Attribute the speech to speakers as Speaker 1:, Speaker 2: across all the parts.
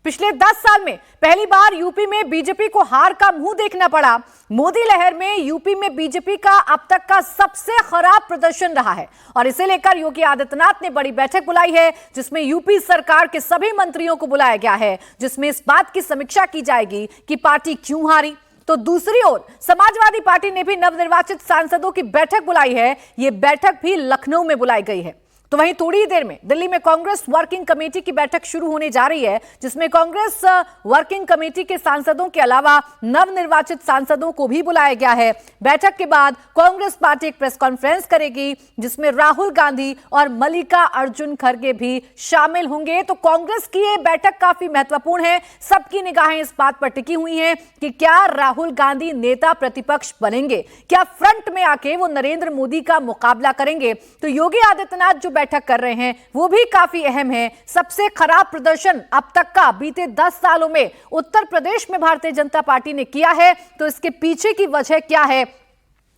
Speaker 1: पिछले 10 साल में पहली बार यूपी में बीजेपी को हार का मुंह देखना पड़ा। मोदी लहर में यूपी में बीजेपी का अब तक का सबसे खराब प्रदर्शन रहा है और इसे लेकर योगी आदित्यनाथ ने बड़ी बैठक बुलाई है, जिसमें यूपी सरकार के सभी मंत्रियों को बुलाया गया है, जिसमें इस बात की समीक्षा की जाएगी कि पार्टी क्यों हारी। तो दूसरी ओर समाजवादी पार्टी ने भी नवनिर्वाचित सांसदों की बैठक बुलाई है। यह बैठक भी लखनऊ में बुलाई गई है। तो वहीं थोड़ी देर में दिल्ली में कांग्रेस वर्किंग कमेटी की बैठक शुरू होने जा रही है, जिसमें कांग्रेस वर्किंग कमेटी के सांसदों के अलावा नवनिर्वाचित सांसदों को भी बुलाया गया है। बैठक के बाद कांग्रेस पार्टी एक प्रेस कॉन्फ्रेंस करेगी, जिसमें राहुल गांधी और मल्लिका अर्जुन खड़गे भी शामिल होंगे। तो कांग्रेस की ये बैठक काफी महत्वपूर्ण है। सबकी निगाहें इस बात पर टिकी हुई हैं कि क्या राहुल गांधी नेता प्रतिपक्ष बनेंगे, क्या फ्रंट में आके वो नरेंद्र मोदी का मुकाबला करेंगे। तो योगी आदित्यनाथ जो बैठक कर रहे हैं वो भी काफी अहम है। सबसे खराब प्रदर्शन अब तक का बीते 10 सालों में उत्तर प्रदेश में भारतीय जनता पार्टी ने किया है। तो इसके पीछे की वजह क्या है,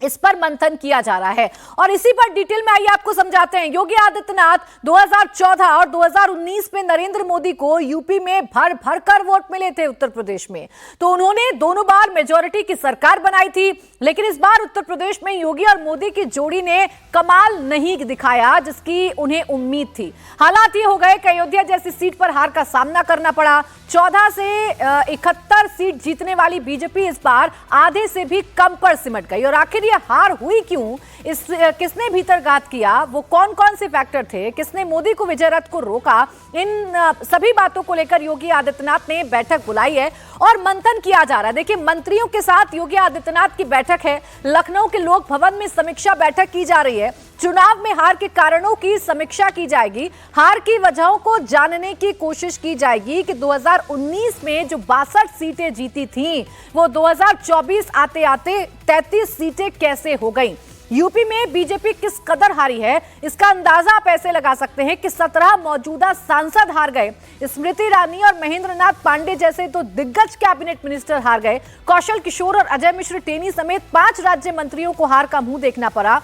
Speaker 1: इस पर मंथन किया जा रहा है और इसी पर डिटेल में आइए आपको समझाते हैं। योगी आदित्यनाथ 2014 और 2019 में नरेंद्र मोदी को यूपी में भर भर कर वोट मिले थे उत्तर प्रदेश में, तो उन्होंने दोनों बार मेजॉरिटी की सरकार बनाई थी। लेकिन इस बार उत्तर प्रदेश में योगी और मोदी की जोड़ी ने कमाल नहीं दिखाया जिसकी उन्हें उम्मीद थी। हालात ये हो गए कि अयोध्या जैसी सीट पर हार का सामना करना पड़ा। 14 से 71 सीट जीतने वाली बीजेपी इस बार आधे से भी कम पर सिमट गई। और आखिर ये हार हुई क्यों, किसने भीतरघात किया, वो कौन कौन से फैक्टर थे, किसने मोदी को विजय रथ को रोका, इन सभी बातों को लेकर योगी आदित्यनाथ ने बैठक बुलाई है और मंथन किया जा रहा है। देखिए, मंत्रियों के साथ योगी आदित्यनाथ की बैठक है। लखनऊ के लोक भवन में समीक्षा बैठक की जा रही है। चुनाव में हार के कारणों की समीक्षा की जाएगी। हार की वजहों को जानने की कोशिश की जाएगी कि 2019 में जो 62 सीटें जीती थीं, वो 2024 आते आते 33 सीटें कैसे हो गईं। यूपी में बीजेपी किस कदर हारी है, इसका अंदाजा आप ऐसे लगा सकते हैं कि 17 मौजूदा सांसद हार गए। स्मृति ईरानी और महेंद्र नाथ पांडे जैसे तो दिग्गज कैबिनेट मिनिस्टर हार गए। कौशल किशोर और अजय मिश्र टेनी समेत 5 राज्य मंत्रियों को हार का मुंह देखना पड़ा।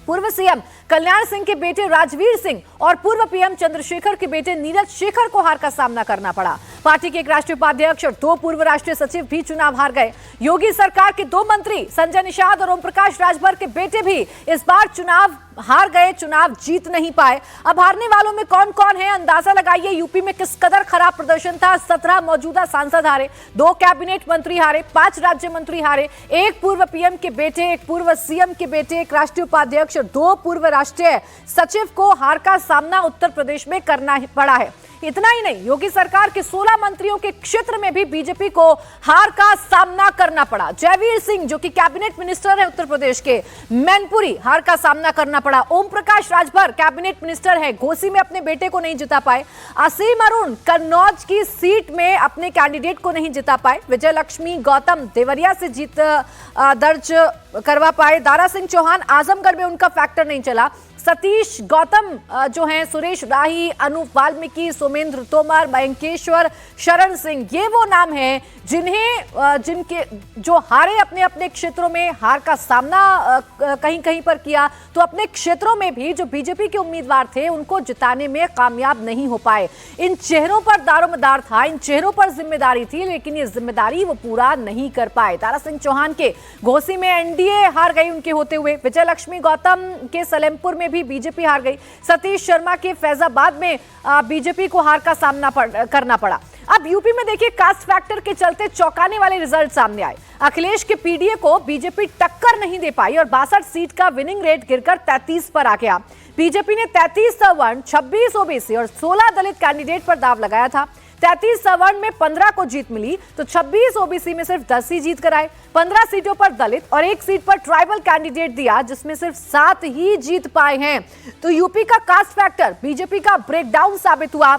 Speaker 1: पूर्व सीएम कल्याण सिंह के बेटे राजवीर सिंह और पूर्व पीएम चंद्रशेखर के बेटे नीरज शेखर को हार का सामना करना पड़ा। पार्टी के एक राष्ट्रीय उपाध्यक्ष और 2 पूर्व राष्ट्रीय सचिव भी चुनाव हार गए। योगी सरकार के 2 मंत्री संजय निषाद और ओम प्रकाश राजभर के बेटे भी इस बार चुनाव हार गए, चुनाव जीत नहीं पाए। अब हारने वालों में कौन कौन है, अंदाजा लगाइए यूपी में किस कदर खराब प्रदर्शन था। 17 मौजूदा सांसद हारे, 2 कैबिनेट मंत्री हारे, 5 राज्य मंत्री हारे, 1 पूर्व पीएम के बेटे, 1 पूर्व सीएम के बेटे, 1 राष्ट्रीय उपाध्यक्ष, 2 पूर्व राष्ट्रीय सचिव को हार का सामना उत्तर प्रदेश में करना पड़ा है। इतना ही नहीं, योगी सरकार के 16 मंत्रियों के क्षेत्र में भी बीजेपी को हार का सामना करना पड़ा। जयवीर सिंह जो कि कैबिनेट मिनिस्टर है उत्तर प्रदेश के, मैनपुरी हार का सामना करना पड़ा। ओम प्रकाश राजभर कैबिनेट मिनिस्टर है, घोसी में अपने बेटे को नहीं जिता पाए। असीम अरुण कन्नौज की सीट में अपने कैंडिडेट को नहीं जिता पाए। विजय लक्ष्मी गौतम देवरिया से जीत दर्ज करवा पाए। दारा सिंह चौहान आजमगढ़ में उनका फैक्टर नहीं चला। सतीश गौतम जो हैं, सुरेश राही, अनूप वाल्मीकि, सोमेंद्र तोमर, मयंकेश्वर शरण सिंह, ये वो नाम हैं जिनके जो हारे अपने अपने क्षेत्रों में हार का सामना कहीं कहीं पर किया, तो अपने क्षेत्रों में भी जो बीजेपी के उम्मीदवार थे उनको जिताने में कामयाब नहीं हो पाए। इन चेहरों पर दारोमदार था, इन चेहरों पर जिम्मेदारी थी, लेकिन ये जिम्मेदारी वो पूरा नहीं कर पाए। दारा सिंह चौहान के घोसी में एनडीए हार गई उनके होते हुए। विजय लक्ष्मी गौतम के सलेमपुर में भी बीजेपी हार गई। सतीश शर्मा के फैजाबाद में बीजेपी को हार का सामना करना पड़ा। अब यूपी में देखिए, कास्ट फैक्टर के चलते चौंकाने वाले रिजल्ट सामने आए। अखिलेश के पीडीए को बीजेपी टक्कर नहीं दे पाई और 62 सीट का विनिंग रेट गिरकर 33 पर आ गया। बीजेपी ने 33 सवर्ण, 26 ओबीसी और 16 दलित कैंडिडेट पर दाव लगाया था। 33 सवर्ण में 15 को जीत मिली, तो 26 ओबीसी में सिर्फ 10 ही जीत कर आए। 15 सीटों पर दलित और 1 सीट पर ट्राइबल कैंडिडेट दिया, जिसमें सिर्फ 7 ही जीत पाए हैं। तो यूपी का कास्ट फैक्टर बीजेपी का ब्रेकडाउन साबित हुआ।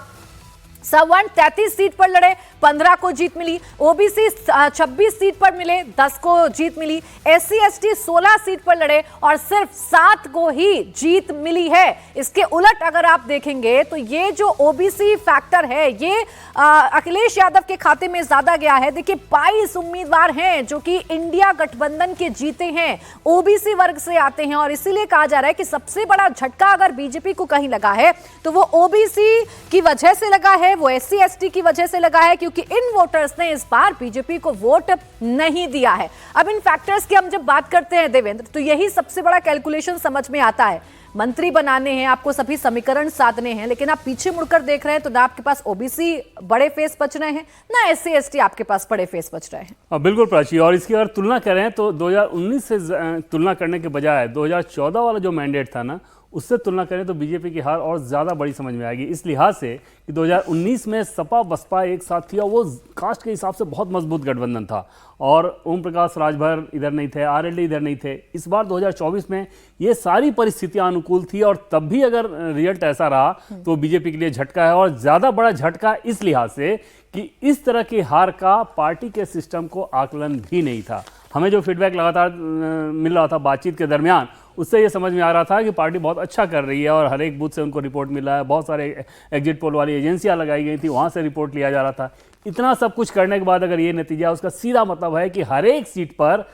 Speaker 1: सवर्ण 33 सीट पर लड़े, 15 को जीत मिली। ओबीसी 26 सीट पर मिले, 10 को जीत मिली। एससी एसटी 16 सीट पर लड़े और सिर्फ 7 को ही जीत मिली है। इसके उलट अगर आप देखेंगे तो ये जो ओबीसी फैक्टर है, ये अखिलेश यादव के खाते में ज्यादा गया है। देखिए, 22 उम्मीदवार हैं जो कि इंडिया गठबंधन के जीते हैं, ओबीसी वर्ग से आते हैं और इसीलिए कहा जा रहा है कि सबसे बड़ा झटका अगर बीजेपी को कहीं लगा है तो वो ओबीसी की वजह से लगा है। है वो SC/ST की वजह से लगा है, क्योंकि इन वोटर्स ने इस बार बीजेपी को वोट नहीं दिया है। अब इन फैक्टर्स की हम जब बात करते हैं देवेंद्र, तो यही सबसे बड़ा कैलकुलेशन समझ में आता है। मंत्री बनाने हैं, आपको सभी समीकरण साधने हैं, लेकिन आप पीछे मुड़कर देख रहे हैं तो ना आपके पास OBC बड़े फेस बच रहे हैं, ना SC/ST आपके पास बड़े फेस बच रहे हैं।
Speaker 2: बिल्कुल प्राची, और इसकी अगर तुलना करें तो 2019 से तुलना करने के बजाय 2014 वाला जो मैंडेट था ना, उससे तुलना करें तो बीजेपी की हार और ज़्यादा बड़ी समझ में आएगी। इस लिहाज से कि 2019 में सपा बसपा एक साथ थी और वो कास्ट के हिसाब से बहुत मजबूत गठबंधन था, और ओम प्रकाश राजभर इधर नहीं थे, RLD इधर नहीं थे। इस बार 2024 में ये सारी परिस्थितियां अनुकूल थी, और तब भी अगर रिजल्ट ऐसा रहा तो बीजेपी के लिए झटका है, और ज़्यादा बड़ा झटका इस लिहाज से कि इस तरह की हार का पार्टी के सिस्टम को आकलन भी नहीं था। हमें जो फीडबैक लगातार मिल रहा था बातचीत के दरमियान, उससे ये समझ में आ रहा था कि पार्टी बहुत अच्छा कर रही है और हर एक बूथ से उनको रिपोर्ट मिल रहा है। बहुत सारे एग्जिट पोल वाली एजेंसियां लगाई गई थी, वहाँ से रिपोर्ट लिया जा रहा था। इतना सब कुछ करने के बाद अगर ये नतीजा, उसका सीधा मतलब है कि हर एक सीट पर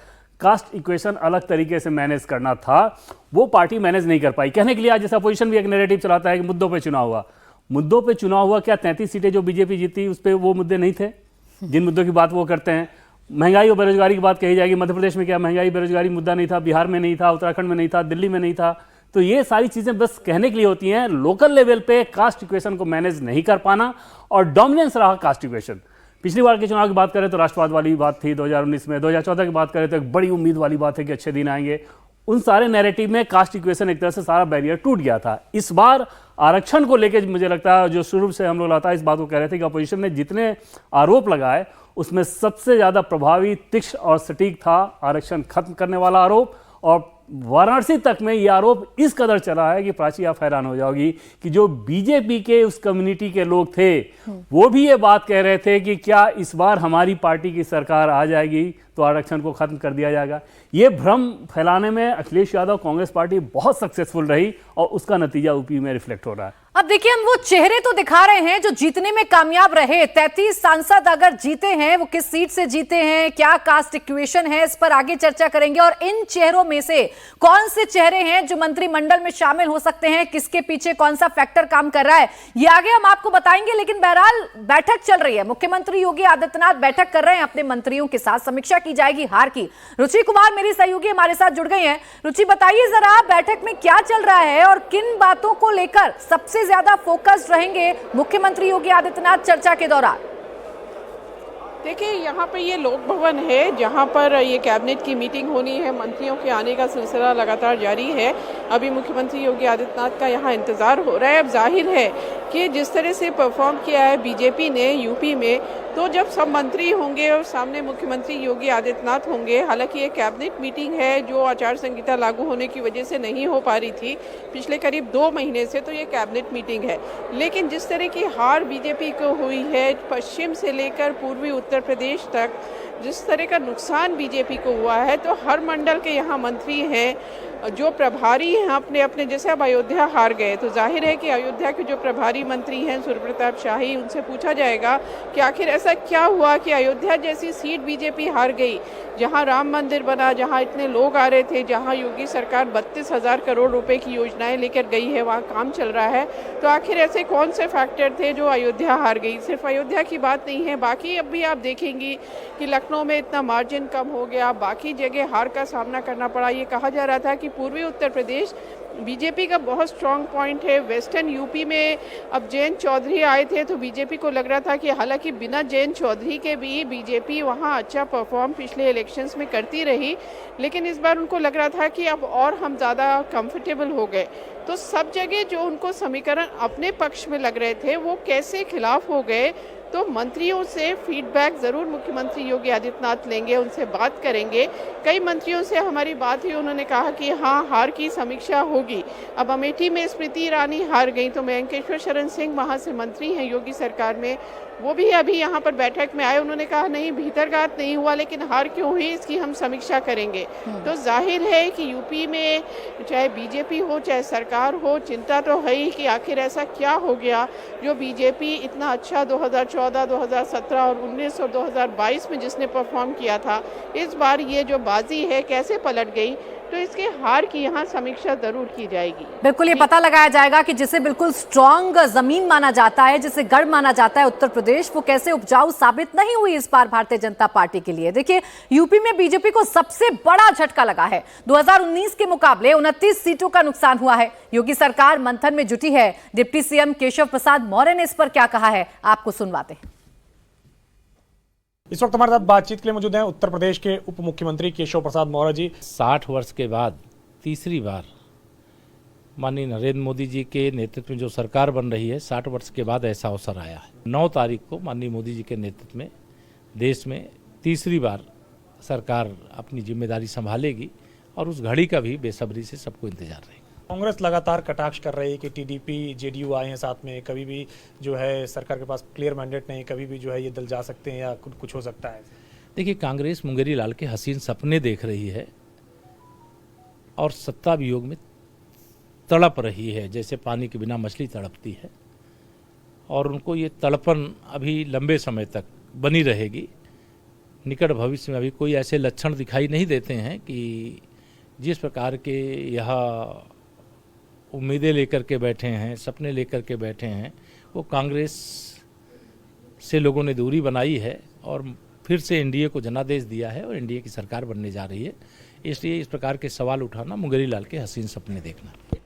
Speaker 2: कास्ट इक्वेशन अलग तरीके से मैनेज करना था, वो पार्टी मैनेज नहीं कर पाई। कहने के लिए आज जैसा अपोजिशन भी एक नैरेटिव चलाता है कि मुद्दों पर चुनाव हुआ। मुद्दों पर चुनाव हुआ क्या? 33 सीटें जो बीजेपी जीती उस पर वो मुद्दे नहीं थे जिन मुद्दों की बात वो करते हैं। महंगाई और बेरोजगारी की बात कही जाएगी, मध्य प्रदेश में क्या महंगाई बेरोजगारी मुद्दा नहीं था, बिहार में नहीं था, उत्तराखंड में नहीं था, दिल्ली में नहीं था। तो ये सारी चीजें बस कहने के लिए होती हैं। लोकल लेवल पे कास्ट इक्वेशन को मैनेज नहीं कर पाना, और डोमिनेंस रहा कास्ट इक्वेशन। पिछली बार के चुनाव की बात करें तो राष्ट्रवाद वाली बात थी 2019 में, 2014 की बात करें तो एक बड़ी उम्मीद वाली बात है कि अच्छे दिन आएंगे। उन सारे नैरेटिव में कास्ट इक्वेशन एक तरह से सारा बैरियर टूट गया था। इस बार आरक्षण को लेकर मुझे लगता है, जो शुरू से हम लोग लगातार इस बात को कह रहे थे कि अपोजिशन ने जितने आरोप लगाए उसमें सबसे ज़्यादा प्रभावी, तीक्ष्ण और सटीक था आरक्षण खत्म करने वाला आरोप। और वाराणसी तक में ये आरोप इस कदर चला है कि प्राची आप हैरान हो जाओगी कि जो बीजेपी के उस कम्युनिटी के लोग थे वो भी ये बात कह रहे थे कि क्या इस बार हमारी पार्टी की सरकार आ जाएगी तो आरक्षण को खत्म कर दिया जाएगा। ये भ्रम फैलाने में अखिलेश यादव कांग्रेस पार्टी बहुत सक्सेसफुल रही, और उसका नतीजा यूपी में रिफ्लेक्ट हो रहा है।
Speaker 1: अब देखिए, हम वो चेहरे तो दिखा रहे हैं जो जीतने में कामयाब रहे। 33 सांसद अगर जीते हैं, वो किस सीट से जीते हैं, क्या कास्ट इक्वेशन है, इस पर आगे चर्चा करेंगे। और इन चेहरों में से कौन से चेहरे हैं जो मंत्रिमंडल में शामिल हो सकते हैं, किसके पीछे कौन सा फैक्टर काम कर रहा है, ये आगे हम आपको बताएंगे। लेकिन बहरहाल बैठक चल रही है, मुख्यमंत्री योगी आदित्यनाथ बैठक कर रहे हैं अपने मंत्रियों के साथ, समीक्षा की जाएगी हार की। रुचि कुमार मेरी सहयोगी हमारे साथ जुड़ गई हैं। रुचि, बताइए जरा बैठक में क्या चल रहा है और किन बातों को लेकर सबसे ज्यादा फोकस रहेंगे मुख्यमंत्री योगी आदित्यनाथ चर्चा के दौरान?
Speaker 3: देखिए, यहाँ पे ये लोक भवन है जहाँ पर ये कैबिनेट की मीटिंग होनी है। मंत्रियों के आने का सिलसिला लगातार जारी है। अभी मुख्यमंत्री योगी आदित्यनाथ का यहाँ इंतज़ार हो रहा है। अब जाहिर है कि जिस तरह से परफॉर्म किया है बीजेपी ने यूपी में, तो जब सब मंत्री होंगे और सामने मुख्यमंत्री योगी आदित्यनाथ होंगे, हालांकि ये कैबिनेट मीटिंग है जो आचार संहिता लागू होने की वजह से नहीं हो पा रही थी पिछले करीब 2 महीने से, तो ये कैबिनेट मीटिंग है। लेकिन जिस तरह की हार बीजेपी को हुई है, पश्चिम से लेकर पूर्वी उत्तर प्रदेश तक जिस तरह का नुकसान बीजेपी को हुआ है, तो हर मंडल के यहाँ मंत्री हैं जो प्रभारी हैं अपने अपने। जैसे अब अयोध्या हार गए, तो जाहिर है कि अयोध्या के जो प्रभारी मंत्री हैं सूर्य प्रताप शाही, उनसे पूछा जाएगा कि आखिर ऐसा क्या हुआ कि अयोध्या जैसी सीट बीजेपी हार गई, जहां राम मंदिर बना, जहां इतने लोग आ रहे थे, जहां योगी सरकार 32,000 करोड़ रुपए की योजनाएं लेकर गई है, वहां काम चल रहा है। तो आखिर ऐसे कौन से फैक्टर थे जो अयोध्या हार गई? सिर्फ अयोध्या की बात नहीं है, बाकी अब भी आप देखेंगी कि लखनऊ में इतना मार्जिन कम हो गया, बाकी जगह हार का सामना करना पड़ा। ये कहा जा रहा था कि पूर्वी उत्तर प्रदेश बीजेपी का बहुत स्ट्रांग पॉइंट है। वेस्टर्न यूपी में अब जयंत चौधरी आए थे, तो बीजेपी को लग रहा था कि हालांकि बिना जयंत चौधरी के भी बीजेपी वहां अच्छा परफॉर्म पिछले इलेक्शंस में करती रही, लेकिन इस बार उनको लग रहा था कि अब और हम ज़्यादा कंफर्टेबल हो गए। तो सब जगह जो उनको समीकरण अपने पक्ष में लग रहे थे वो कैसे खिलाफ हो गए। तो मंत्रियों से फीडबैक ज़रूर मुख्यमंत्री योगी आदित्यनाथ लेंगे, उनसे बात करेंगे। कई मंत्रियों से हमारी बात हुई, उन्होंने कहा कि हाँ, हार की समीक्षा होगी। अब अमेठी में स्मृति ईरानी हार गई, तो मयंकेश्वर शरण सिंह वहाँ से मंत्री हैं योगी सरकार में, वो भी अभी यहाँ पर बैठक में आए। उन्होंने कहा नहीं भीतरघात नहीं हुआ, लेकिन हार क्यों हुई इसकी हम समीक्षा करेंगे। तो जाहिर है कि यूपी में चाहे बीजेपी हो चाहे सरकार हो, चिंता तो है ही कि आखिर ऐसा क्या हो गया जो बीजेपी इतना अच्छा 2014, 2017 और 19 और 2022 में जिसने परफॉर्म किया था, इस बार ये जो बाजी है कैसे पलट गई। तो इसके हार की यहाँ समीक्षा जरूर की जाएगी।
Speaker 1: बिल्कुल ये पता लगाया जाएगा कि जिसे बिल्कुल स्ट्रांग जमीन माना जाता है, जिसे गढ़ माना जाता है उत्तर प्रदेश, वो कैसे उपजाऊ साबित नहीं हुई इस बार भारतीय जनता पार्टी के लिए। देखिए यूपी में बीजेपी को सबसे बड़ा झटका लगा है। 2019 के मुकाबले 29 सीटों का नुकसान हुआ है। योगी सरकार मंथन में जुटी है। डिप्टी सीएम केशव प्रसाद मौर्य ने इस पर क्या कहा है, आपको सुनवाते हैं।
Speaker 4: इस वक्त हमारे साथ बातचीत के लिए मौजूद हैं उत्तर प्रदेश के उप मुख्यमंत्री केशव प्रसाद मौर्य जी।
Speaker 5: 60 वर्ष के बाद तीसरी बार माननीय नरेंद्र मोदी जी के नेतृत्व में जो सरकार बन रही है, 60 वर्ष के बाद ऐसा अवसर आया है। 9 तारीख को माननीय मोदी जी के नेतृत्व में देश में तीसरी बार सरकार अपनी जिम्मेदारी संभालेगी और उस घड़ी का भी बेसब्री से सबको इंतजार रहेगा।
Speaker 4: कांग्रेस लगातार कटाक्ष कर रही है कि टीडीपी जेडीयू आए हैं साथ में, कभी भी जो है सरकार के पास क्लियर मैंडेट नहीं, कभी भी जो है ये दल जा सकते हैं या कुछ हो सकता है।
Speaker 5: देखिए कांग्रेस मुंगेरी लाल के हसीन सपने देख रही है और सत्ता वियोग में तड़प रही है, जैसे पानी के बिना मछली तड़पती है, और उनको ये तड़पन अभी लंबे समय तक बनी रहेगी। निकट भविष्य में अभी कोई ऐसे लक्षण दिखाई नहीं देते हैं कि जिस प्रकार के यह उम्मीदें लेकर के बैठे हैं, सपने लेकर के बैठे हैं, वो कांग्रेस से लोगों ने दूरी बनाई है और फिर से एनडीए को जनादेश दिया है और एनडीए की सरकार बनने जा रही है। इसलिए इस प्रकार के सवाल उठाना मुंगेरी लाल के हसीन सपने देखना।